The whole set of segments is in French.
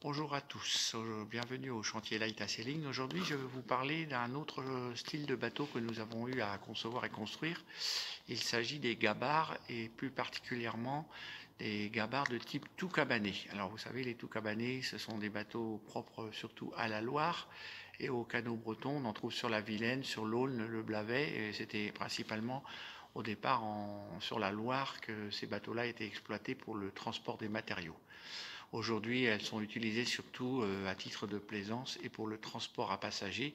Bonjour à tous, bienvenue au chantier Laïta Sailing. Aujourd'hui, je vais vous parler d'un autre style de bateau que nous avons eu à concevoir et construire. Il s'agit des gabarres et plus particulièrement des gabarres de type tout cabané. Alors vous savez, les tout cabanés, ce sont des bateaux propres surtout à la Loire et au canot breton. On en trouve sur la Vilaine, sur l'Aulne, le Blavet, et c'était principalement au départ sur la Loire que ces bateaux-là étaient exploités pour le transport des matériaux. Aujourd'hui, elles sont utilisées surtout à titre de plaisance et pour le transport à passagers.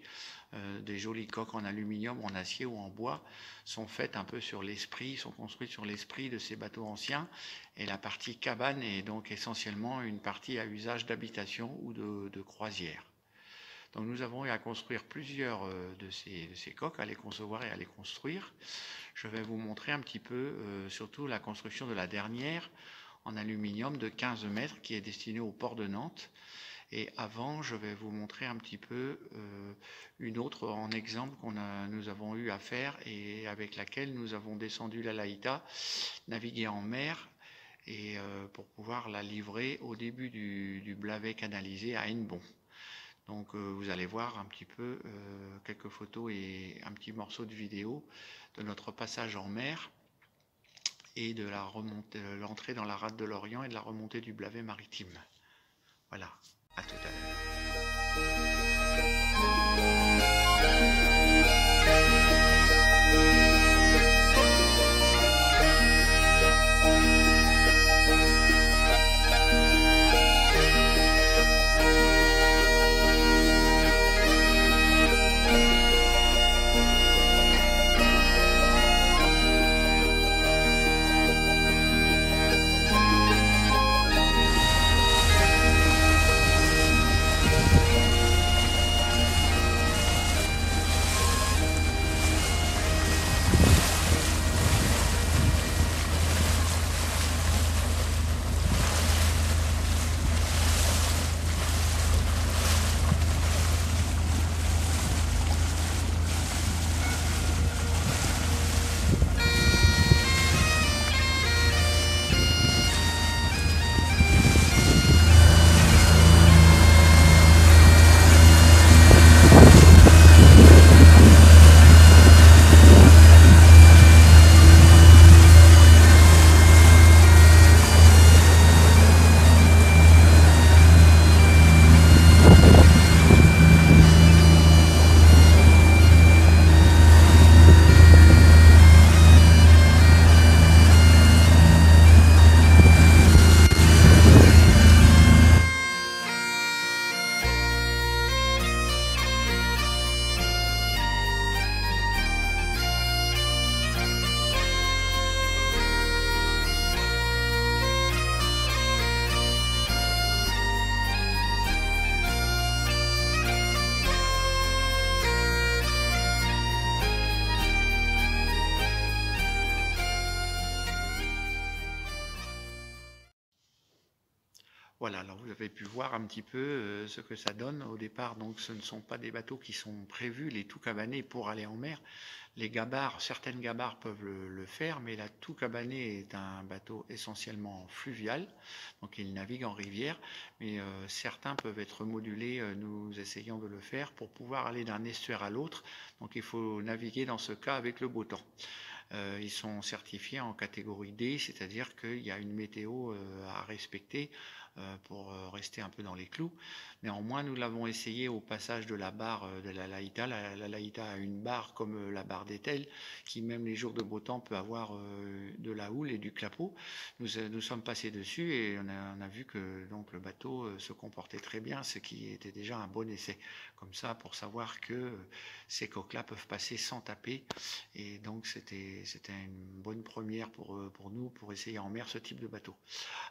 Des jolies coques en aluminium, en acier ou en bois sont faites un peu sur l'esprit, sont construites sur l'esprit de ces bateaux anciens. Et la partie cabane est donc essentiellement une partie à usage d'habitation ou de croisière. Donc nous avons eu à construire plusieurs de ces coques, à les concevoir et à les construire. Je vais vous montrer un petit peu surtout la construction de la dernière en aluminium de 15 mètres qui est destinée au port de Nantes. Et avant, je vais vous montrer un petit peu une autre en exemple nous avons eu à faire et avec laquelle nous avons descendu la Laïta, navigué en mer et pour pouvoir la livrer au début du Blavet canalisé à Hennebont. Donc vous allez voir un petit peu quelques photos et un petit morceau de vidéo de notre passage en mer et de la remontée, l'entrée dans la rade de l'Orient et de la remontée du Blavet maritime. Voilà, à tout à l'heure. Voilà, alors vous avez pu voir un petit peu ce que ça donne au départ. Donc ce ne sont pas des bateaux qui sont prévus, les tout cabanés, pour aller en mer. Les gabarres, certaines gabarres peuvent le faire, mais la tout cabané est un bateau essentiellement fluvial, donc il navigue en rivière, mais certains peuvent être modulés, nous essayons de le faire, pour pouvoir aller d'un estuaire à l'autre. Donc il faut naviguer dans ce cas avec le beau temps. Ils sont certifiés en catégorie D, c'est-à-dire qu'il y a une météo à respecter pour rester un peu dans les clous. Néanmoins, nous l'avons essayé au passage de la barre de la Laïta. La Laïta a une barre comme la barre d'Etel, qui même les jours de beau temps peut avoir de la houle et du clapot. Nous sommes passés dessus et on a vu que donc, le bateau se comportait très bien, ce qui était déjà un bon essai. Comme ça, pour savoir que ces coques-là peuvent passer sans taper. Et donc, c'était une bonne première pour nous, pour essayer en mer ce type de bateau.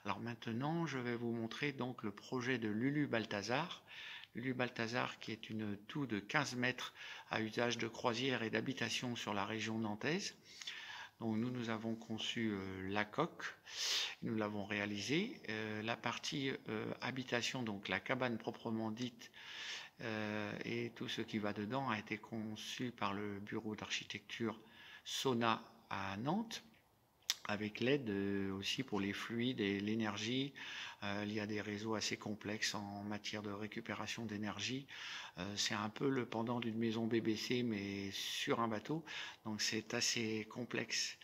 Alors maintenant, je vais vous montrer donc le projet de Lulu Balthazar. Lulu Balthazar qui est une toue de 15 mètres à usage de croisière et d'habitation sur la région nantaise. Donc nous avons conçu la coque, nous l'avons réalisée. La partie habitation, donc la cabane proprement dite, et tout ce qui va dedans a été conçu par le bureau d'architecture Sona à Nantes. avec l'aide aussi pour les fluides et l'énergie. Il y a des réseaux assez complexes en matière de récupération d'énergie. C'est un peu le pendant d'une maison BBC, mais sur un bateau. Donc c'est assez complexe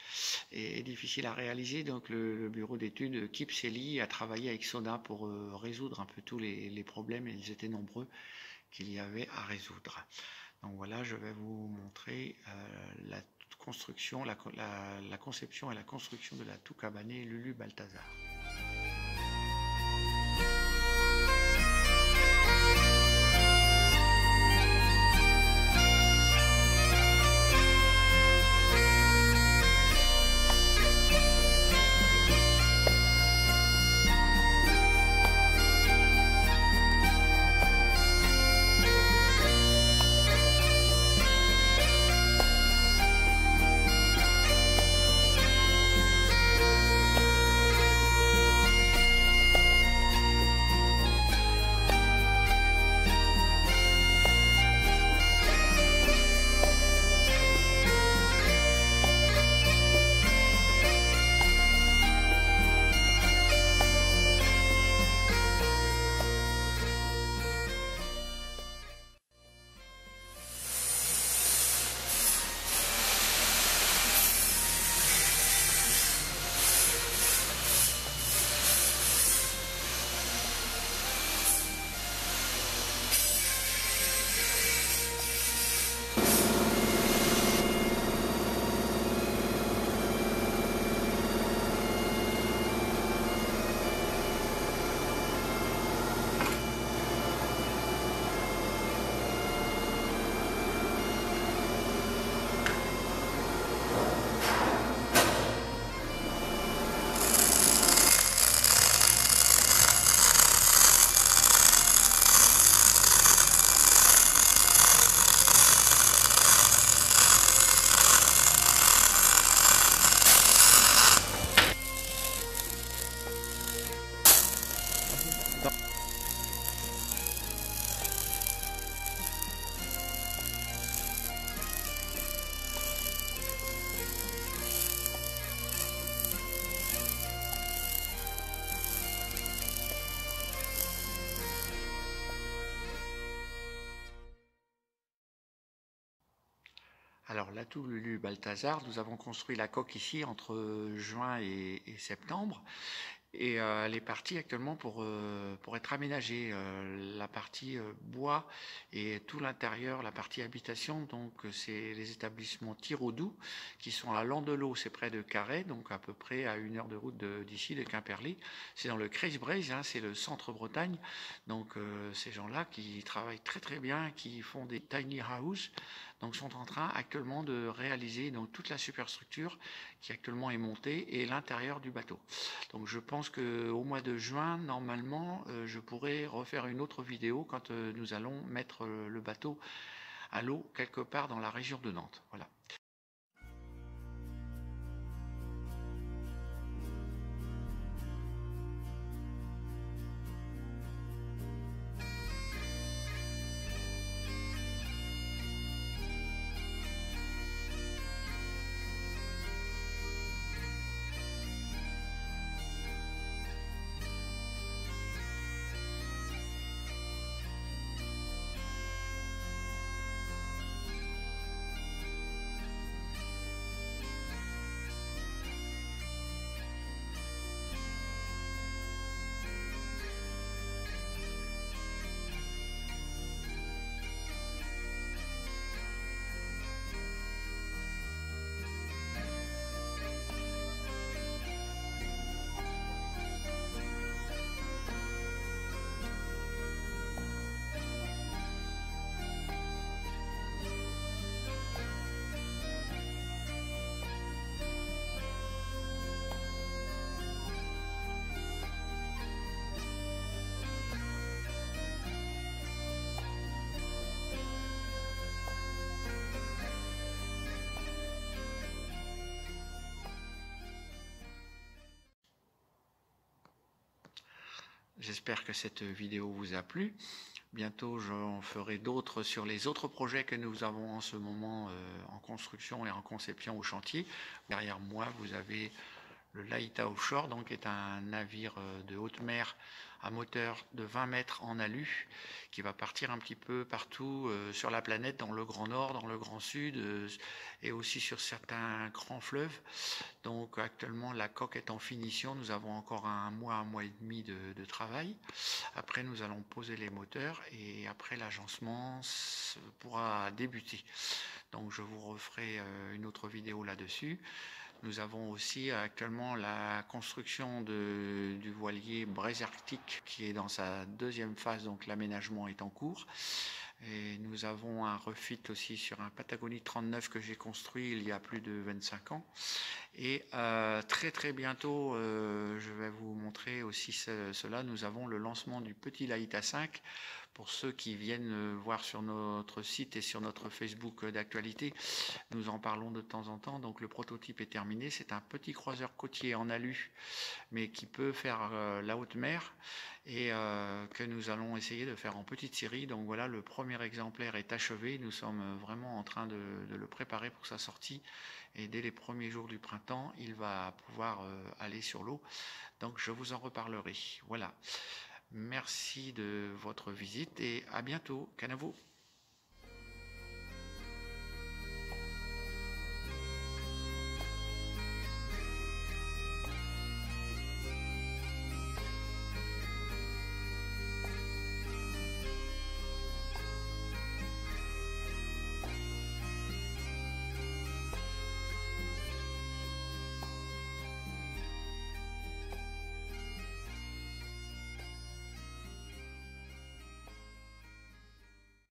et difficile à réaliser. Donc le bureau d'études Kipseli a travaillé avec Sona pour résoudre un peu tous les problèmes, et ils étaient nombreux qu'il y avait à résoudre. Donc voilà, je vais vous montrer la construction, la conception et la construction de la Tucabane Lulu Balthazar. Alors, la Lulu Balthazar, nous avons construit la coque ici entre juin et septembre. Et elle est partie actuellement pour être aménagée. La partie bois et tout l'intérieur, la partie habitation, donc c'est les établissements Tiraudou qui sont à Landelot, c'est près de Carhaix, donc à peu près à 1 heure de route d'ici, de Quimperlé. C'est dans le Creusbreizh, hein, c'est le centre-Bretagne. Donc ces gens-là qui travaillent très très bien, qui font des tiny house, donc sont en train actuellement de réaliser donc toute la superstructure qui actuellement est montée et l'intérieur du bateau. Donc je pense qu'au mois de juin, normalement, je pourrai refaire une autre vidéo quand nous allons mettre le bateau à l'eau quelque part dans la région de Nantes. Voilà. J'espère que cette vidéo vous a plu. Bientôt, j'en ferai d'autres sur les autres projets que nous avons en ce moment en construction et en conception au chantier. Derrière moi, vous avez Le Laïta Offshore donc, est un navire de haute mer à moteur de 20 mètres en alu qui va partir un petit peu partout sur la planète, dans le Grand Nord, dans le Grand Sud et aussi sur certains grands fleuves. Donc actuellement la coque est en finition, nous avons encore un mois et demi de travail. Après nous allons poser les moteurs et après l'agencement pourra débuter. Donc je vous referai une autre vidéo là-dessus. Nous avons aussi actuellement la construction du voilier Braise Arctique qui est dans sa deuxième phase, donc l'aménagement est en cours. Et nous avons un refit aussi sur un Patagonie 39 que j'ai construit il y a plus de 25 ans. Et très bientôt, je vais vous montrer aussi cela. Nous avons le lancement du petit Laïta 5. Pour ceux qui viennent voir sur notre site et sur notre Facebook d'actualité, nous en parlons de temps en temps. Donc le prototype est terminé. C'est un petit croiseur côtier en alu, mais qui peut faire la haute mer et que nous allons essayer de faire en petite série. Donc voilà, le premier exemplaire est achevé. Nous sommes vraiment en train de le préparer pour sa sortie. Et dès les premiers jours du printemps, il va pouvoir aller sur l'eau. Donc je vous en reparlerai. Voilà. Merci de votre visite et à bientôt. Canavo.